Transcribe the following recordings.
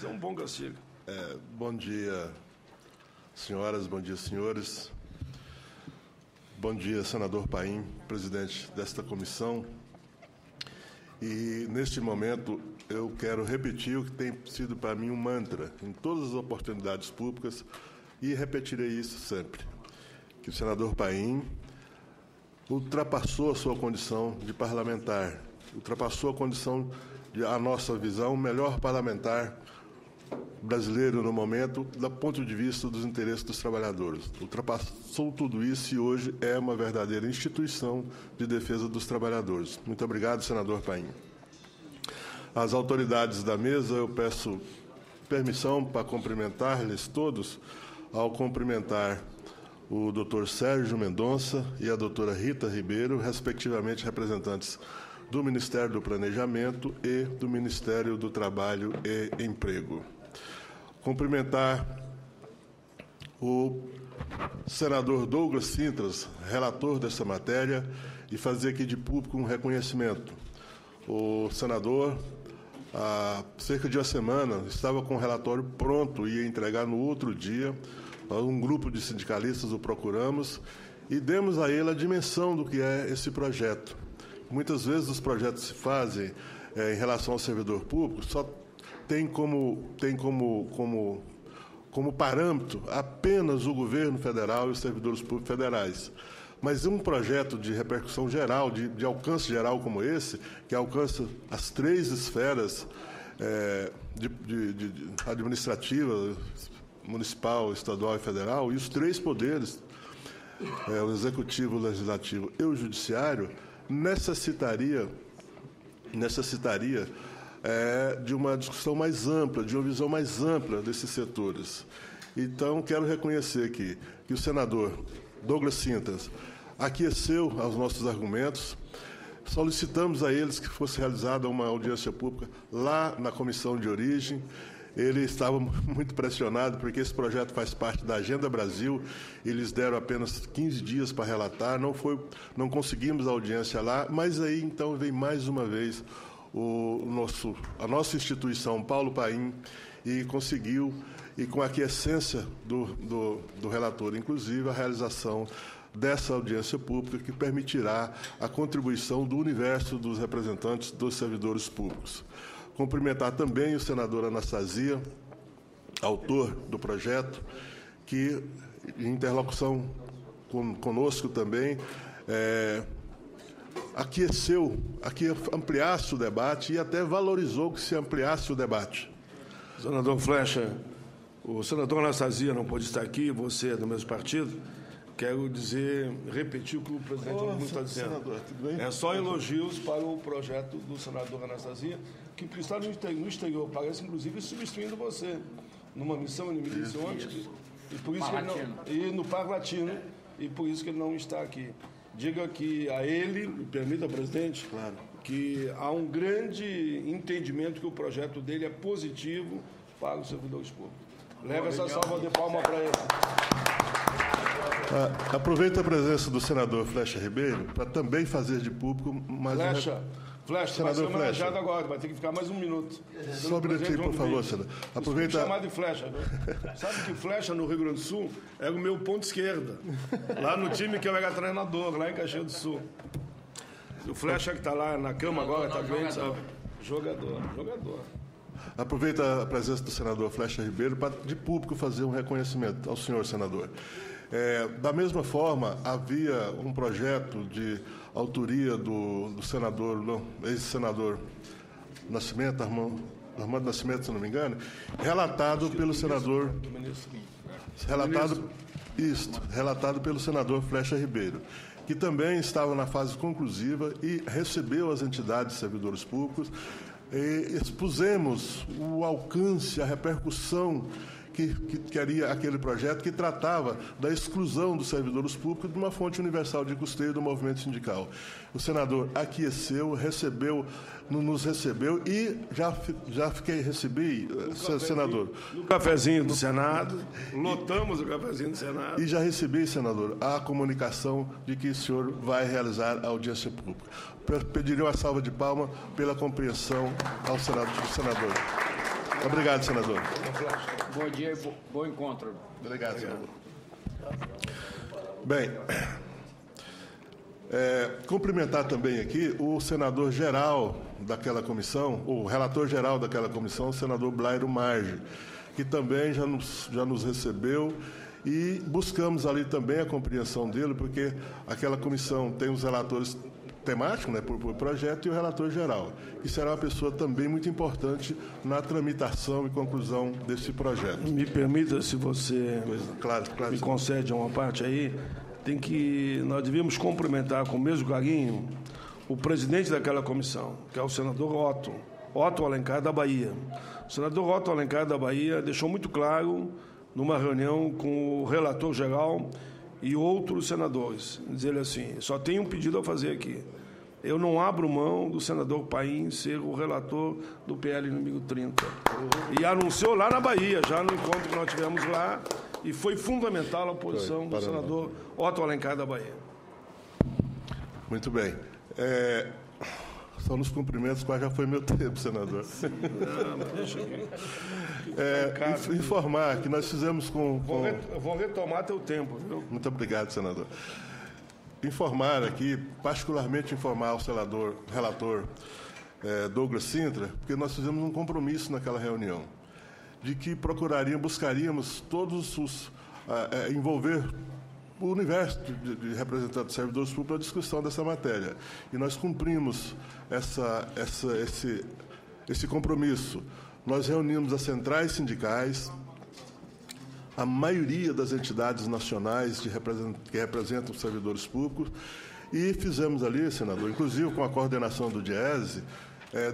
mas é um bom castigo. Bom dia, senhoras, bom dia, senhores. Bom dia, senador Paim, presidente desta comissão. E, neste momento, eu quero repetir o que tem sido para mim um mantra em todas as oportunidades públicas, e repetirei isso sempre, que o senador Paim ultrapassou a sua condição de parlamentar, ultrapassou a condição a nossa visão, o melhor parlamentar brasileiro no momento, do ponto de vista dos interesses dos trabalhadores. Ultrapassou tudo isso e hoje é uma verdadeira instituição de defesa dos trabalhadores. Muito obrigado, senador Paim. Às autoridades da mesa, eu peço permissão para cumprimentar-lhes todos, ao cumprimentar o doutor Sérgio Mendonça e a doutora Rita Ribeiro, respectivamente representantes do Ministério do Planejamento e do Ministério do Trabalho e Emprego. Cumprimentar o senador Douglas Sintras, relator dessa matéria, e fazer aqui de público um reconhecimento. O senador, há cerca de uma semana, estava com o relatório pronto, ia entregar no outro dia. Um grupo de sindicalistas o procuramos e demos a ele a dimensão do que é esse projeto. Muitas vezes os projetos se fazem em relação ao servidor público, só tem como parâmetro apenas o governo federal e os servidores públicos federais. Mas um projeto de repercussão geral, de alcance geral como esse, que alcança as três esferas administrativas, municipal, estadual e federal, e os três poderes, o executivo, o legislativo e o judiciário, necessitaria de uma discussão mais ampla, de uma visão mais ampla desses setores. Então, quero reconhecer aqui que o senador Douglas Sintras aqueceu aos nossos argumentos. Solicitamos a eles que fosse realizada uma audiência pública lá na comissão de origem. Ele estava muito pressionado, porque esse projeto faz parte da Agenda Brasil, eles deram apenas 15 dias para relatar, não conseguimos a audiência lá, mas aí, então, vem mais uma vez a nossa instituição, Paulo Paim, e conseguiu, e com a aquiescência do relator, inclusive, a realização dessa audiência pública, que permitirá a contribuição do universo dos representantes dos servidores públicos. Cumprimentar também o senador Anastasia, autor do projeto, que, em interlocução conosco também, ampliasse o debate e até valorizou que se ampliasse o debate. Senador Flecha, o senador Anastasia não pôde estar aqui, você é do mesmo partido. Quero repetir o que o presidente Lula está dizendo. Senador, tudo bem? É só elogios para o projeto do senador Anastasia, que está no exterior, parece inclusive substituindo você numa missão, ele me disse ontem, e por isso que ele não, e no Par Latino, e por isso que ele não está aqui. Diga que a ele, me permita, presidente, claro, que há um grande entendimento que o projeto dele é positivo para os servidores públicos. Leve essa salva de palmas para ele. Aproveito a presença do senador Flecha Ribeiro para também fazer de público mais Flecha, vai ser homenageado agora, vai ter que ficar mais um minuto. Só um minutinho, por favor, senador. Aproveita... chamar de Flecha, viu? Sabe que Flecha, no Rio Grande do Sul, era o meu ponto esquerda. Lá no time que eu era treinador, lá em Caxias do Sul. O Flecha que está lá na cama agora, está doente, sabe? Jogador. Aproveita a presença do senador Flecha Ribeiro para, de público, fazer um reconhecimento ao senhor senador. Da mesma forma, havia um projeto de autoria do senador, ex-senador Nascimento, Armando Nascimento, se não me engano, relatado pelo senador... Relatado pelo senador Flecha Ribeiro, que também estava na fase conclusiva e recebeu as entidades servidores públicos. E expusemos o alcance, a repercussão que queria aquele projeto, que tratava da exclusão dos servidores públicos de uma fonte universal de custeio do movimento sindical. O senador aqueceu, nos recebeu e recebi, senador. No cafezinho do Senado, lotamos o cafezinho do Senado. E já recebi, senador, a comunicação de que o senhor vai realizar a audiência pública. Pediria uma salva de palmas pela compreensão ao senador. Obrigado, senador. Bom dia e bom encontro. Obrigado, senador. Bem, cumprimentar também aqui o senador-geral daquela comissão, o relator-geral daquela comissão, o senador Blairo Marge, que também já nos recebeu, e buscamos ali também a compreensão dele, porque aquela comissão tem os relatores temáticos, né, por projeto, e o relator-geral, que será uma pessoa também muito importante na tramitação e conclusão desse projeto. Me permita, se você claro, me concede uma parte aí, nós devíamos cumprimentar com o mesmo carinho o presidente daquela comissão, que é o senador Otto Alencar da Bahia. O senador Otto Alencar da Bahia deixou muito claro, numa reunião com o relator-geral e outros senadores, dizer assim, só tenho um pedido a fazer aqui. Eu não abro mão do senador Paim ser o relator do PL número 30. E anunciou lá na Bahia, já no encontro que nós tivemos lá, e foi fundamental a posição do senador Otto Alencar da Bahia. Muito bem. Só nos cumprimentos, quase já foi meu tempo, senador. Não, mas deixa aqui. Informar que nós fizemos com... Vou retomar teu tempo, viu? Muito obrigado, senador. Informar aqui, particularmente informar ao relator Douglas Sintra, porque nós fizemos um compromisso naquela reunião, de que buscaríamos todos os... envolver o universo de representantes de servidores públicos para a discussão dessa matéria. E nós cumprimos esse compromisso. Nós reunimos as centrais sindicais, a maioria das entidades nacionais que representam os servidores públicos, e fizemos ali, senador, inclusive com a coordenação do DIESE,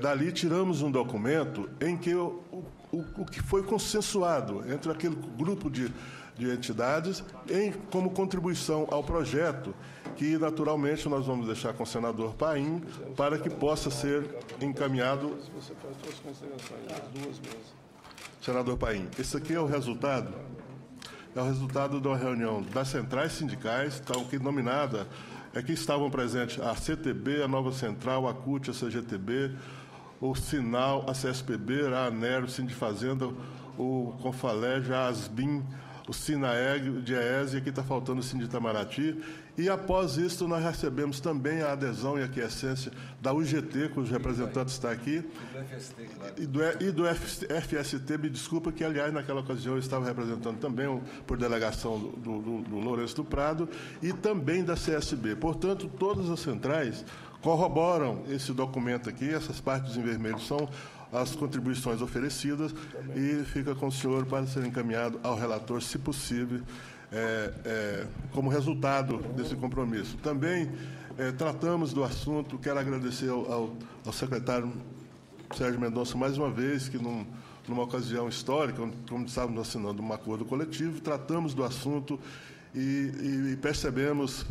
dali tiramos um documento em que o que foi consensuado entre aquele grupo de entidades como contribuição ao projeto, que naturalmente nós vamos deixar com o senador Paim para que possa ser encaminhado. Você faz suas considerações, as duas mesas. Senador Paim, esse aqui é o resultado de uma reunião das centrais sindicais, que nominada, que estavam presentes a CTB, a Nova Central, a CUT, a CGTB, o Sinal, a CSPB, a ANER, o Sindifazenda, o Confalege, a ASBIM, o SINAEG, o DIEESE, e aqui está faltando o Sinditamaraty. E, após isso, nós recebemos também a adesão e a aquiescência da UGT, cujos representantes estão aqui, e do FST, me desculpa, que, aliás, naquela ocasião eu estava representando também, por delegação do Lourenço do Prado, e também da CSB. Portanto, todas as centrais corroboram esse documento aqui, essas partes em vermelho são as contribuições oferecidas, e fica com o senhor para ser encaminhado ao relator, se possível, como resultado desse compromisso. Também tratamos do assunto, quero agradecer ao secretário Sérgio Mendonça mais uma vez, que numa ocasião histórica, como estávamos assinando um acordo coletivo, tratamos do assunto e percebemos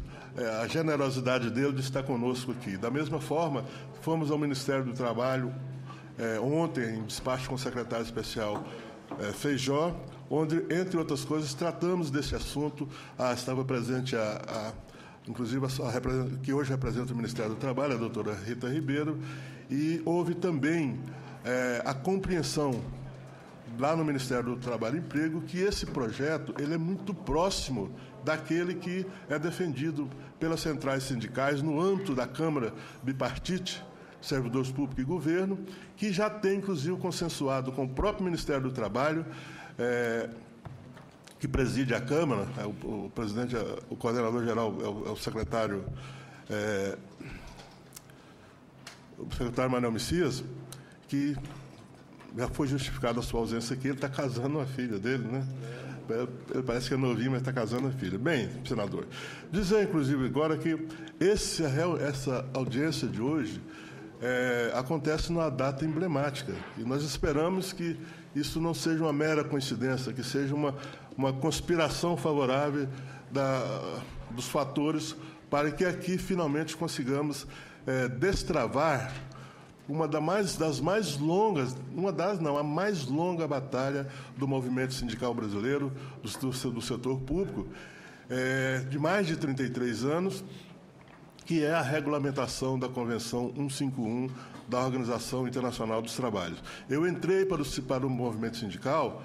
a generosidade dele de estar conosco aqui. Da mesma forma, fomos ao Ministério do Trabalho ontem, em despacho com o secretário especial Feijó, onde, entre outras coisas, tratamos desse assunto. Estava presente, inclusive, que hoje representa o Ministério do Trabalho, a doutora Rita Ribeiro, e houve também a compreensão lá no Ministério do Trabalho e Emprego que esse projeto ele é muito próximo daquele que é defendido pelas centrais sindicais no âmbito da Câmara Bipartite, Servidores Públicos e Governo, que já tem, inclusive, consensuado com o próprio Ministério do Trabalho, que preside a Câmara, o presidente, o coordenador-geral é o secretário Manuel Messias, que já foi justificada a sua ausência aqui, ele está casando uma filha dele, né? Ele parece que é novinho, mas está casando a filha. Bem, senador, dizer, inclusive, agora que essa audiência de hoje acontece numa data emblemática, e nós esperamos que isso não seja uma mera coincidência, que seja uma conspiração favorável dos fatores para que aqui finalmente consigamos destravar a mais longa batalha do movimento sindical brasileiro, do setor público, de mais de 33 anos, que é a regulamentação da Convenção 151 da Organização Internacional dos Trabalhos. Eu entrei para o movimento sindical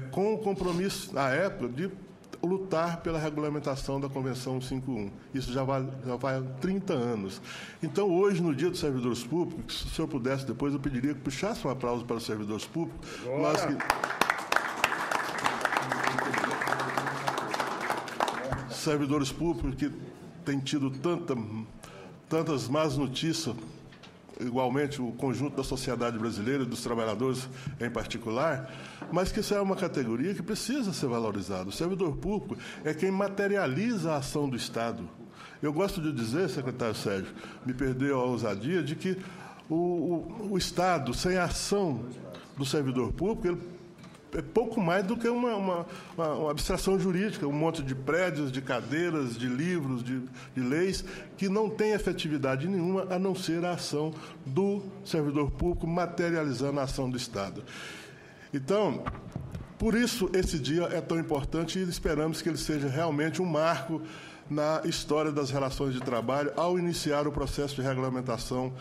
com o compromisso, na época, de lutar pela regulamentação da Convenção 151. Isso já vai há 30 anos. Então, hoje, no Dia dos Servidores Públicos, se o senhor pudesse depois, eu pediria que puxasse um aplauso para os servidores públicos. Servidores públicos que têm tido tantas más notícias, igualmente o conjunto da sociedade brasileira, dos trabalhadores em particular, mas que isso é uma categoria que precisa ser valorizada. O servidor público é quem materializa a ação do Estado. Eu gosto de dizer, secretário Sérgio, me perdeu a ousadia, de que o Estado, sem a ação do servidor público, ele é pouco mais do que uma abstração jurídica, um monte de prédios, de cadeiras, de livros, de leis, que não tem efetividade nenhuma a não ser a ação do servidor público materializando a ação do Estado. Então, por isso esse dia é tão importante e esperamos que ele seja realmente um marco na história das relações de trabalho ao iniciar o processo de regulamentação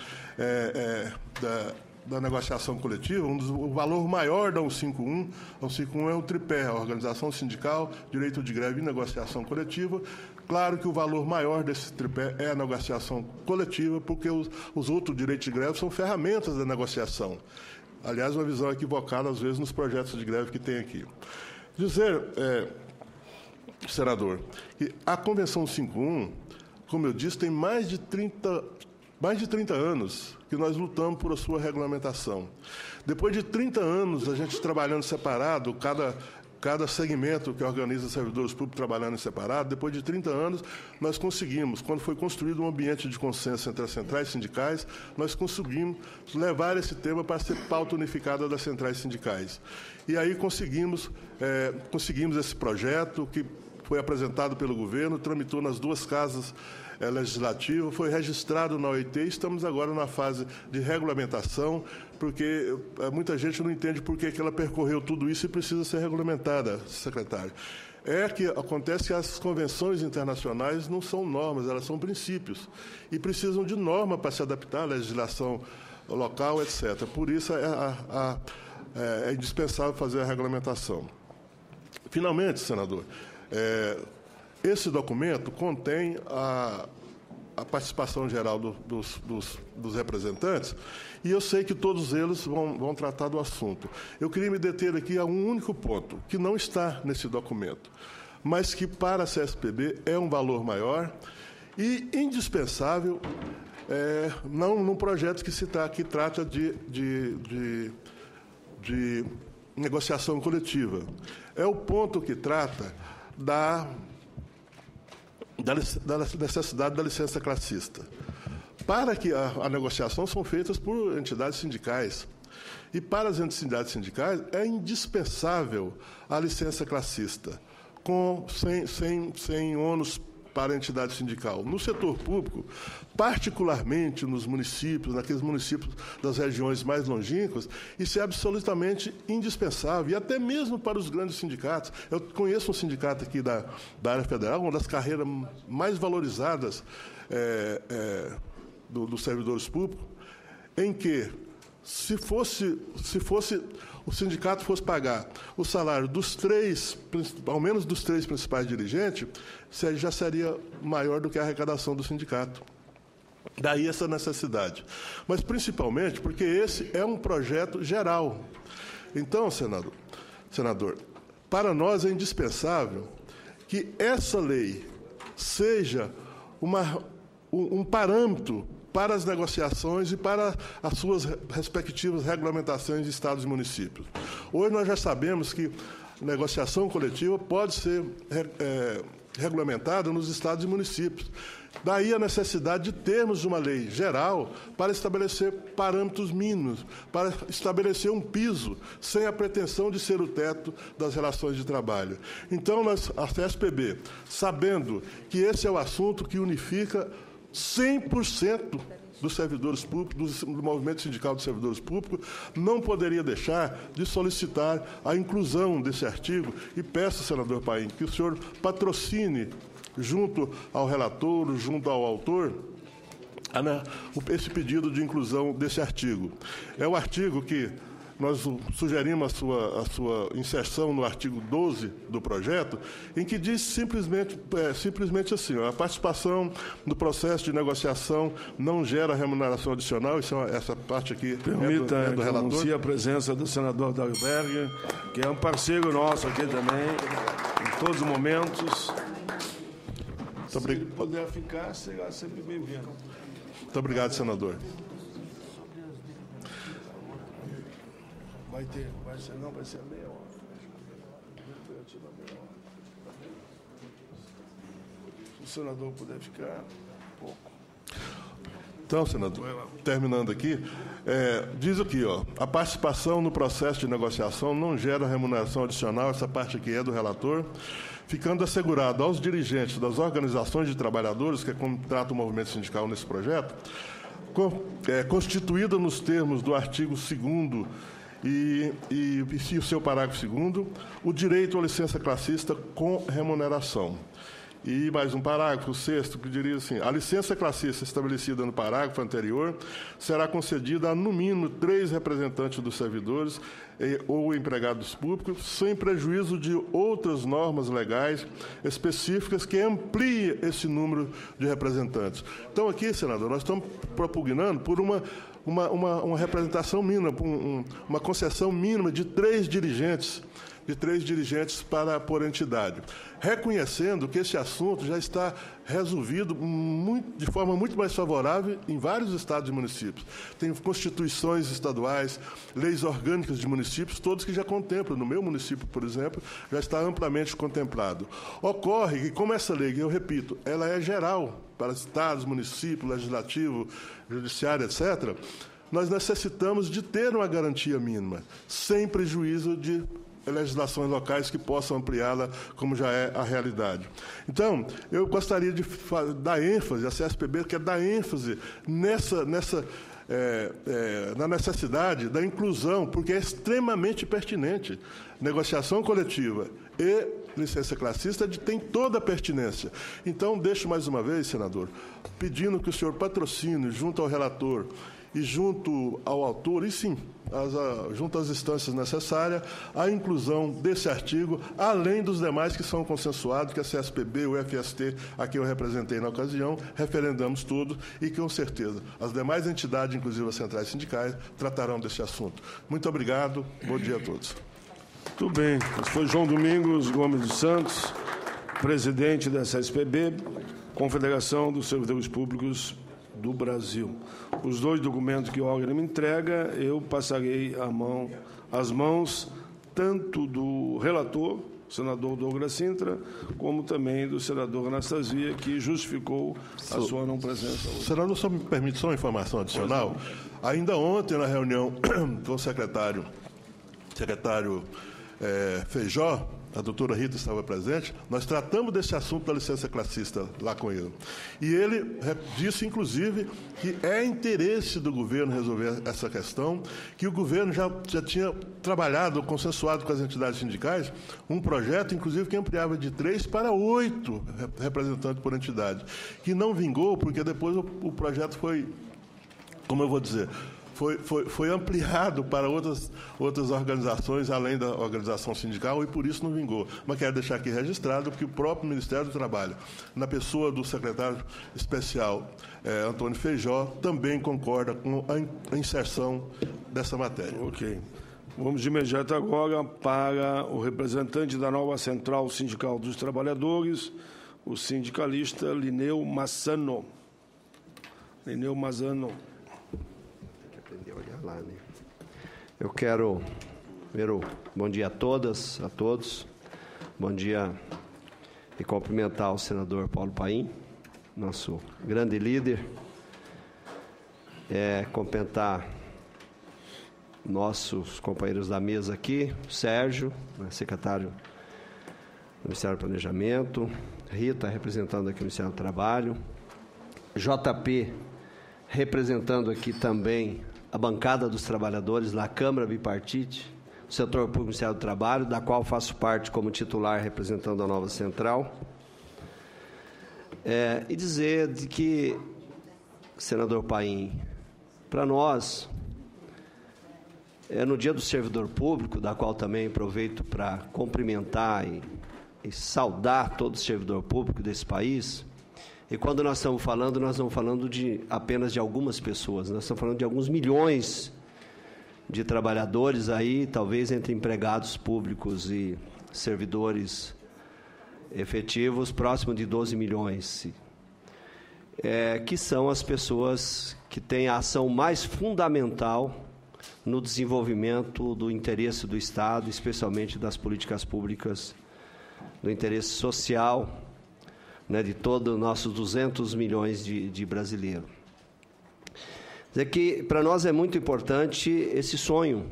da negociação coletiva. O valor maior da 151, a 151 é o tripé, a organização sindical, direito de greve e negociação coletiva. Claro que o valor maior desse tripé é a negociação coletiva, porque os outros direitos de greve são ferramentas da negociação. Aliás, uma visão equivocada, às vezes, nos projetos de greve que tem aqui. Dizer, senador, que a Convenção 151, como eu disse, tem mais de 30 anos que nós lutamos por a sua regulamentação. Depois de 30 anos, a gente trabalhando separado, cada segmento que organiza servidores públicos trabalhando em separado, depois de 30 anos, nós conseguimos, quando foi construído um ambiente de consenso entre as centrais sindicais, nós conseguimos levar esse tema para ser pauta unificada das centrais sindicais. E aí conseguimos esse projeto que foi apresentado pelo governo, tramitou nas duas casas legislativas, foi registrado na OIT e estamos agora na fase de regulamentação, porque muita gente não entende por que ela percorreu tudo isso e precisa ser regulamentada, secretário. É que acontece que as convenções internacionais não são normas, elas são princípios, e precisam de norma para se adaptar à legislação local, etc. Por isso é indispensável fazer a regulamentação. Finalmente, senador, esse documento contém a participação geral dos representantes, e eu sei que todos eles vão tratar do assunto. Eu queria me deter aqui a um único ponto, que não está nesse documento, mas que para a CSPB é um valor maior e indispensável, não num projeto que trata de negociação coletiva. É o ponto que trata da necessidade da licença classista. Para que a negociação são feitas por entidades sindicais. E para as entidades sindicais é indispensável a licença classista, sem ônus para a entidade sindical. No setor público, particularmente nos municípios, naqueles municípios das regiões mais longínquas, isso é absolutamente indispensável, e até mesmo para os grandes sindicatos. Eu conheço um sindicato aqui da área federal, uma das carreiras mais valorizadas dos servidores públicos, em que, se o sindicato fosse pagar o salário ao menos dos 3 principais dirigentes, já seria maior do que a arrecadação do sindicato. Daí essa necessidade. Mas, principalmente, porque esse é um projeto geral. Então, senador, para nós é indispensável que essa lei seja um parâmetro para as negociações e para as suas respectivas regulamentações de estados e municípios. Hoje nós já sabemos que negociação coletiva pode ser regulamentada nos estados e municípios. Daí a necessidade de termos uma lei geral para estabelecer parâmetros mínimos, para estabelecer um piso, sem a pretensão de ser o teto das relações de trabalho. Então, a CSPB, sabendo que esse é o assunto que unifica 100% dos servidores públicos, do movimento sindical dos servidores públicos, não poderia deixar de solicitar a inclusão desse artigo e peço, senador Paim, que o senhor patrocine, junto ao relator, junto ao autor, esse pedido de inclusão desse artigo. É o artigo que nós sugerimos a sua inserção no artigo 12 do projeto, em que diz simplesmente assim, a participação no processo de negociação não gera remuneração adicional, essa parte aqui Permita é do relator. Permita a presença do senador Dalberg, que é um parceiro nosso aqui também, em todos os momentos. Se puder ficar, será sempre bem-vindo. Muito obrigado, senador. Vai ser meia hora. Se o senador puder ficar, pouco. Então, senador, terminando aqui, diz aqui, a participação no processo de negociação não gera remuneração adicional, essa parte aqui é do relator, ficando assegurado aos dirigentes das organizações de trabalhadores, que é como trata o movimento sindical nesse projeto, constituída nos termos do artigo 2º e o seu parágrafo 2º, o direito à licença classista com remuneração. E mais um parágrafo, o 6º, que diria assim, a licença classista estabelecida no parágrafo anterior será concedida a, no mínimo, 3 representantes dos servidores ou empregados públicos, sem prejuízo de outras normas legais específicas que ampliem esse número de representantes. Então, aqui, senador, nós estamos propugnando por uma representação mínima, uma concessão mínima de 3 dirigentes, por entidade, reconhecendo que esse assunto já está resolvido de forma muito mais favorável em vários estados e municípios. Tem constituições estaduais, leis orgânicas de municípios, todos que já contemplam. No meu município, por exemplo, já está amplamente contemplado. Ocorre que, como essa lei, eu repito, ela é geral para estados, municípios, legislativo, judiciário, etc., nós necessitamos de ter uma garantia mínima, sem prejuízo de legislações locais que possam ampliá-la, como já é a realidade. Então, eu gostaria de dar ênfase, a CSPB quer dar ênfase na necessidade da inclusão, porque é extremamente pertinente. Negociação coletiva e licença classista tem toda a pertinência. Então, deixo mais uma vez, senador, pedindo que o senhor patrocine, junto ao relator e junto ao autor, e sim, junto às instâncias necessárias, a inclusão desse artigo, além dos demais que são consensuados, que a CSPB, o FST, a quem eu representei na ocasião, referendamos tudo, e com certeza as demais entidades, inclusive as centrais sindicais, tratarão desse assunto. Muito obrigado, bom dia a todos. Muito bem, esse foi João Domingos Gomes dos Santos, presidente da CSPB, Confederação dos Servidores Públicos do Brasil. Os 2 documentos que o órgão me entrega, eu passarei as mãos tanto do relator, senador Douglas Sintra, como também do senador Anastasia, que justificou a sua não presença hoje. Senador, só me permite só uma informação adicional. Ainda ontem, na reunião com o secretário Feijó, a doutora Rita estava presente, nós tratamos desse assunto da licença classista lá com ele. E ele disse, inclusive, que é interesse do governo resolver essa questão, que o governo já tinha trabalhado, consensuado com as entidades sindicais, um projeto, inclusive, que ampliava de 3 para 8 representantes por entidade, que não vingou, porque depois o projeto foi, como eu vou dizer, foi ampliado para outras organizações, além da organização sindical, e por isso não vingou. Mas quero deixar aqui registrado que o próprio Ministério do Trabalho, na pessoa do secretário especial Antônio Feijó, também concorda com a inserção dessa matéria. Ok. Vamos de imediato agora para o representante da nova Central Sindical dos Trabalhadores, o sindicalista Lineu Massano. Lineu Massano. Eu quero, primeiro, bom dia a todas, a todos. Bom dia e cumprimentar o senador Paulo Paim, nosso grande líder. Cumprimentar nossos companheiros da mesa aqui, o Sérgio, secretário do Ministério do Planejamento, Rita, representando aqui o Ministério do Trabalho, JP, representando aqui também a bancada dos trabalhadores na Câmara Bipartite, o setor público do Ministério do Trabalho, da qual faço parte como titular representando a nova central. E dizer de que senador Paim, para nós, no Dia do Servidor Público, da qual também aproveito para cumprimentar e saudar todo o servidor público desse país, e quando nós estamos falando, nós não estamos falando apenas de algumas pessoas, nós estamos falando de alguns milhões de trabalhadores aí, talvez entre empregados públicos e servidores efetivos, próximo de 12 milhões, que são as pessoas que têm a ação mais fundamental no desenvolvimento do interesse do Estado, especialmente das políticas públicas, do interesse social, né, de todos os nossos 200 milhões de brasileiros. Quer dizer que, para nós, é muito importante esse sonho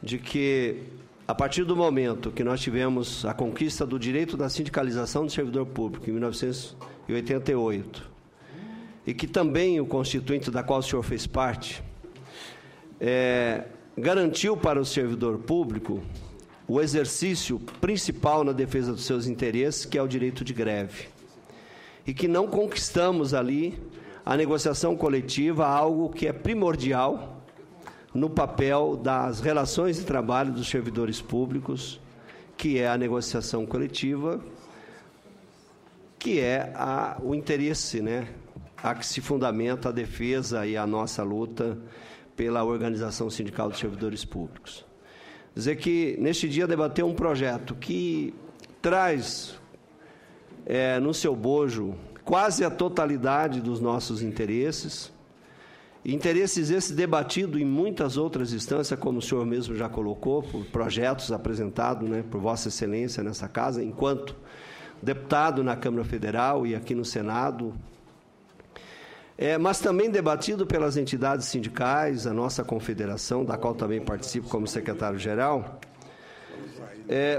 de que, a partir do momento que nós tivemos a conquista do direito da sindicalização do servidor público, em 1988, e que também o Constituinte, da qual o senhor fez parte, garantiu para o servidor público o exercício principal na defesa dos seus interesses, que é o direito de greve. E que não conquistamos ali a negociação coletiva, algo que é primordial no papel das relações de trabalho dos servidores públicos, que é a negociação coletiva, que é o interesse, né, a que se fundamenta a defesa e a nossa luta pela organização sindical dos servidores públicos. Dizer que, neste dia, debateu um projeto que traz no seu bojo quase a totalidade dos nossos interesses esses debatidos em muitas outras instâncias, como o senhor mesmo já colocou, por projetos apresentados, né, por Vossa Excelência nessa casa, enquanto deputado na Câmara Federal e aqui no Senado, mas também debatido pelas entidades sindicais, a nossa confederação, da qual também participo como secretário-geral,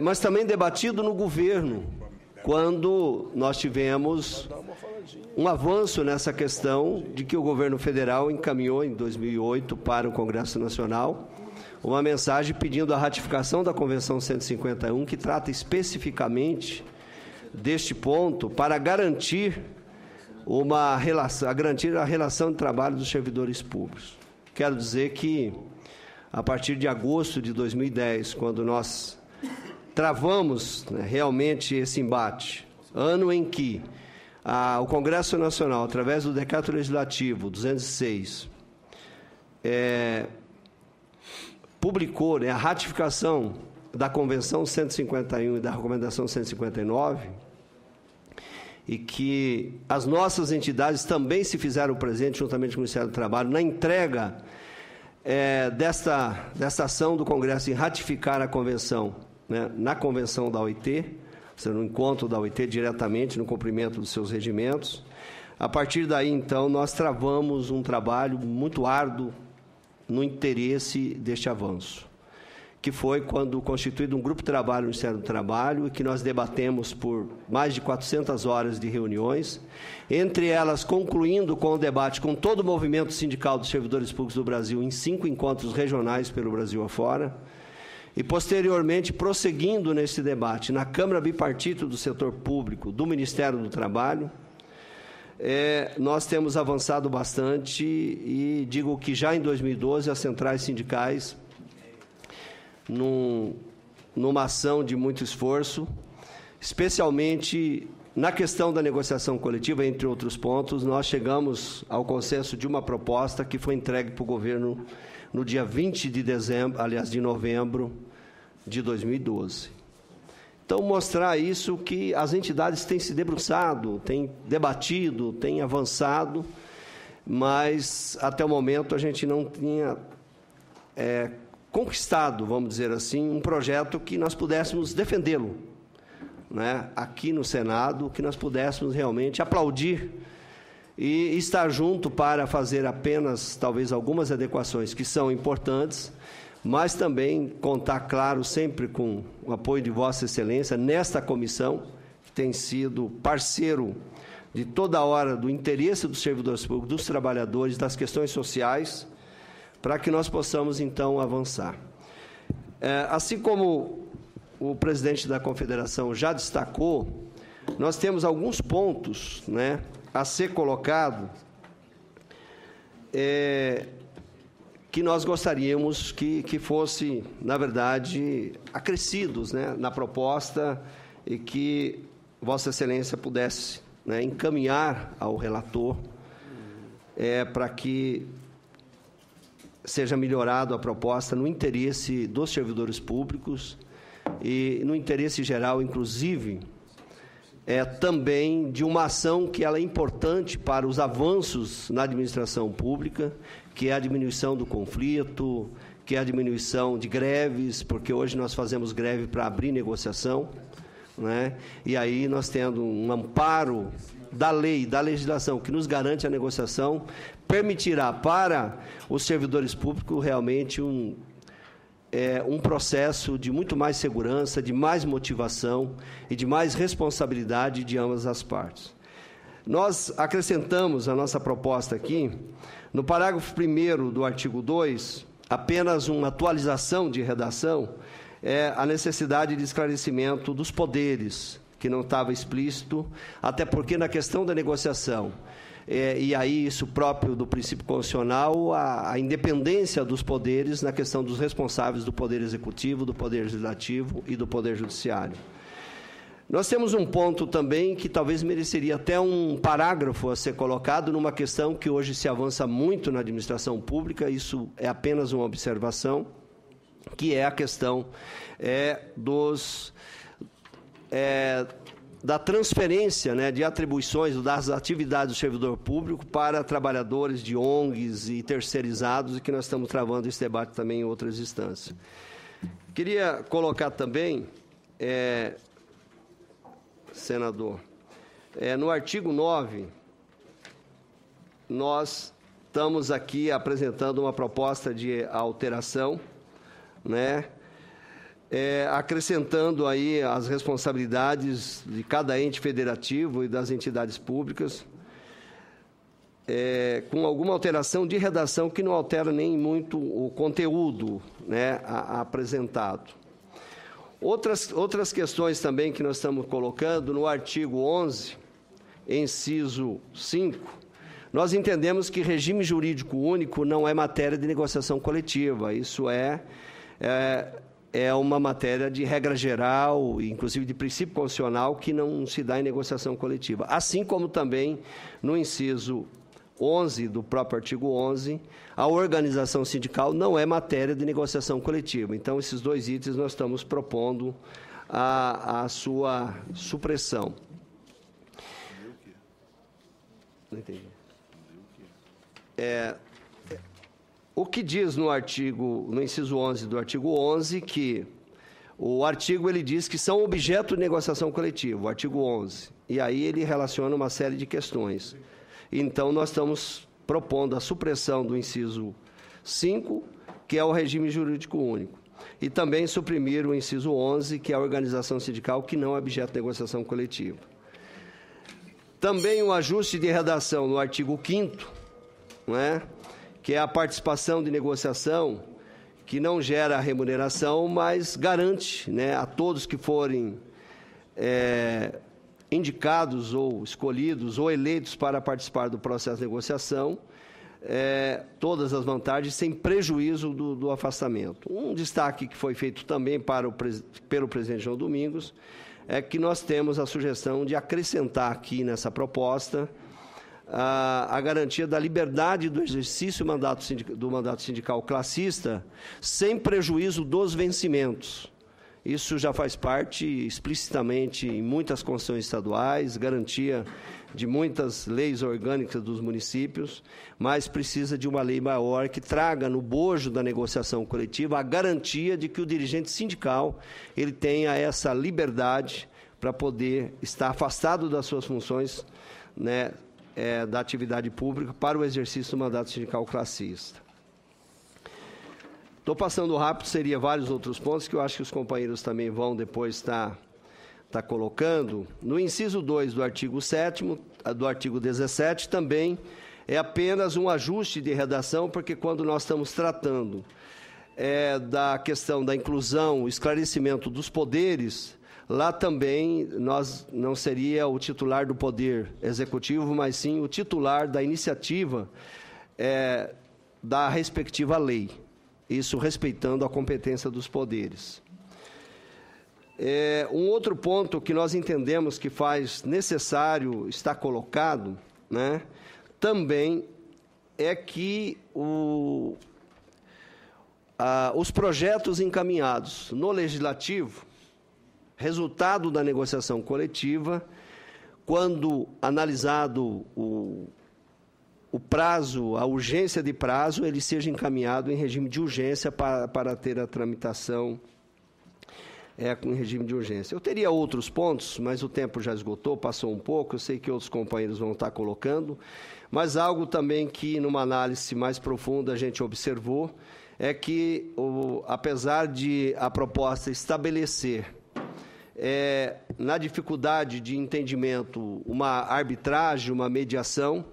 mas também debatido no governo, quando nós tivemos um avanço nessa questão de que o governo federal encaminhou, em 2008, para o Congresso Nacional, uma mensagem pedindo a ratificação da Convenção 151, que trata especificamente deste ponto para garantir a relação de trabalho dos servidores públicos. Quero dizer que, a partir de agosto de 2010, quando nós travamos, né, realmente esse embate, ano em que o Congresso Nacional, através do Decreto Legislativo 206, publicou, né, a ratificação da Convenção 151 e da Recomendação 159, e que as nossas entidades também se fizeram presentes, juntamente com o Ministério do Trabalho, na entrega desta ação do Congresso em ratificar a Convenção, né, na Convenção da OIT, no encontro da OIT diretamente no cumprimento dos seus regimentos. A partir daí, então, nós travamos um trabalho muito árduo no interesse deste avanço, que foi quando constituído um grupo de trabalho no Ministério do Trabalho, e que nós debatemos por mais de 400 horas de reuniões, entre elas concluindo com o debate com todo o movimento sindical dos servidores públicos do Brasil em 5 encontros regionais pelo Brasil afora, e posteriormente prosseguindo nesse debate na Câmara Bipartite do Setor Público do Ministério do Trabalho. Nós temos avançado bastante e digo que já em 2012 as centrais sindicais, numa ação de muito esforço, especialmente na questão da negociação coletiva, entre outros pontos, nós chegamos ao consenso de uma proposta que foi entregue para o governo no dia 20 de novembro de 2012. Então, mostrar isso, que as entidades têm se debruçado, têm debatido, têm avançado, mas, até o momento, a gente não tinha conquistado, vamos dizer assim, um projeto que nós pudéssemos defendê-lo, né, aqui no Senado, que nós pudéssemos realmente aplaudir e estar junto para fazer apenas, talvez, algumas adequações que são importantes, mas também contar, claro, sempre com o apoio de Vossa Excelência nesta comissão, que tem sido parceiro de toda hora do interesse dos servidores públicos, dos trabalhadores, das questões sociais, para que nós possamos, então, avançar. Assim como o presidente da Confederação já destacou, nós temos alguns pontos, né, a ser colocado que nós gostaríamos que fosse, na verdade, acrescidos, né, na proposta e que Vossa Excelência pudesse, né, encaminhar ao relator para que seja melhorado a proposta no interesse dos servidores públicos e no interesse geral, inclusive, também de uma ação que ela é importante para os avanços na administração pública, que é a diminuição do conflito, que é a diminuição de greves, porque hoje nós fazemos greve para abrir negociação, né? E aí nós tendo um amparo da lei, da legislação, que nos garante a negociação, permitirá para os servidores públicos realmente um processo de muito mais segurança, de mais motivação e de mais responsabilidade de ambas as partes. Nós acrescentamos a nossa proposta aqui, no parágrafo 1º do artigo 2, apenas uma atualização de redação, a necessidade de esclarecimento dos poderes, que não estava explícito, até porque na questão da negociação, e aí isso próprio do princípio constitucional, a independência dos poderes na questão dos responsáveis do Poder Executivo, do Poder Legislativo e do Poder Judiciário. Nós temos um ponto também que talvez mereceria até um parágrafo a ser colocado numa questão que hoje se avança muito na administração pública, isso é apenas uma observação, que é a questão da transferência, né, de atribuições das atividades do servidor público para trabalhadores de ONGs e terceirizados, e que nós estamos travando esse debate também em outras instâncias. Queria colocar também, senador, no artigo 9, nós estamos aqui apresentando uma proposta de alteração, né, acrescentando aí as responsabilidades de cada ente federativo e das entidades públicas, com alguma alteração de redação que não altera nem muito o conteúdo, né, apresentado. Outras questões também que nós estamos colocando, no artigo 11, inciso 5, nós entendemos que regime jurídico único não é matéria de negociação coletiva, isso é uma matéria de regra geral, inclusive de princípio constitucional, que não se dá em negociação coletiva. Assim como também no inciso 11 do próprio artigo 11, a organização sindical não é matéria de negociação coletiva. Então, esses dois itens nós estamos propondo a sua supressão. Não entendi. O que diz no inciso 11 do artigo 11, que o artigo ele diz que são objeto de negociação coletiva, o artigo 11, e aí ele relaciona uma série de questões. Então, nós estamos propondo a supressão do inciso 5, que é o regime jurídico único, e também suprimir o inciso 11, que é a organização sindical, que não é objeto de negociação coletiva. Também um ajuste de redação no artigo 5º, não é? Que é a participação de negociação, que não gera remuneração, mas garante, né, a todos que forem indicados ou escolhidos ou eleitos para participar do processo de negociação, todas as vantagens sem prejuízo do afastamento. Um destaque que foi feito também pelo presidente João Domingos é que nós temos a sugestão de acrescentar aqui nessa proposta a garantia da liberdade do exercício do mandato sindical classista sem prejuízo dos vencimentos. Isso já faz parte explicitamente em muitas constituições estaduais, garantia de muitas leis orgânicas dos municípios, mas precisa de uma lei maior que traga no bojo da negociação coletiva a garantia de que o dirigente sindical ele tenha essa liberdade para poder estar afastado das suas funções, né, da atividade pública para o exercício do mandato sindical classista. Estou passando rápido, seria vários outros pontos que eu acho que os companheiros também vão depois estar colocando. No inciso 2 do artigo 7º, do artigo 17, também é apenas um ajuste de redação, porque quando nós estamos tratando da questão da inclusão, esclarecimento dos poderes, lá também nós não seria o titular do Poder Executivo, mas sim o titular da iniciativa da respectiva lei, isso respeitando a competência dos poderes. Um outro ponto que nós entendemos que faz necessário estar colocado, né, também é que os projetos encaminhados no Legislativo, resultado da negociação coletiva, quando analisado o prazo, a urgência de prazo, ele seja encaminhado em regime de urgência para ter a tramitação em regime de urgência. Eu teria outros pontos, mas o tempo já esgotou, passou um pouco, eu sei que outros companheiros vão estar colocando, mas algo também que, numa análise mais profunda, a gente observou, é que, apesar de a proposta estabelecer, na dificuldade de entendimento, uma arbitragem, uma mediação,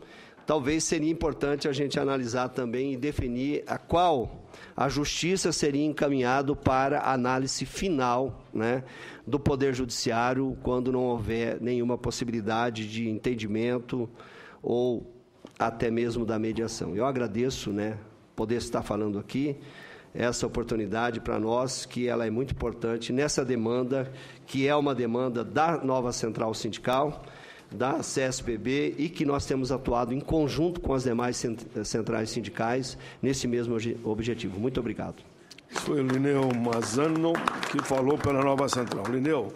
talvez seria importante a gente analisar também e definir a qual a justiça seria encaminhado para a análise final, né, do Poder Judiciário, quando não houver nenhuma possibilidade de entendimento ou até mesmo da mediação. Eu agradeço, né, poder estar falando aqui, essa oportunidade para nós, que ela é muito importante nessa demanda, que é uma demanda da nova central sindical, da CSPB, e que nós temos atuado em conjunto com as demais centrais sindicais nesse mesmo objetivo. Muito obrigado. Foi o Lineu Mazzano que falou pela nova central. Lineu.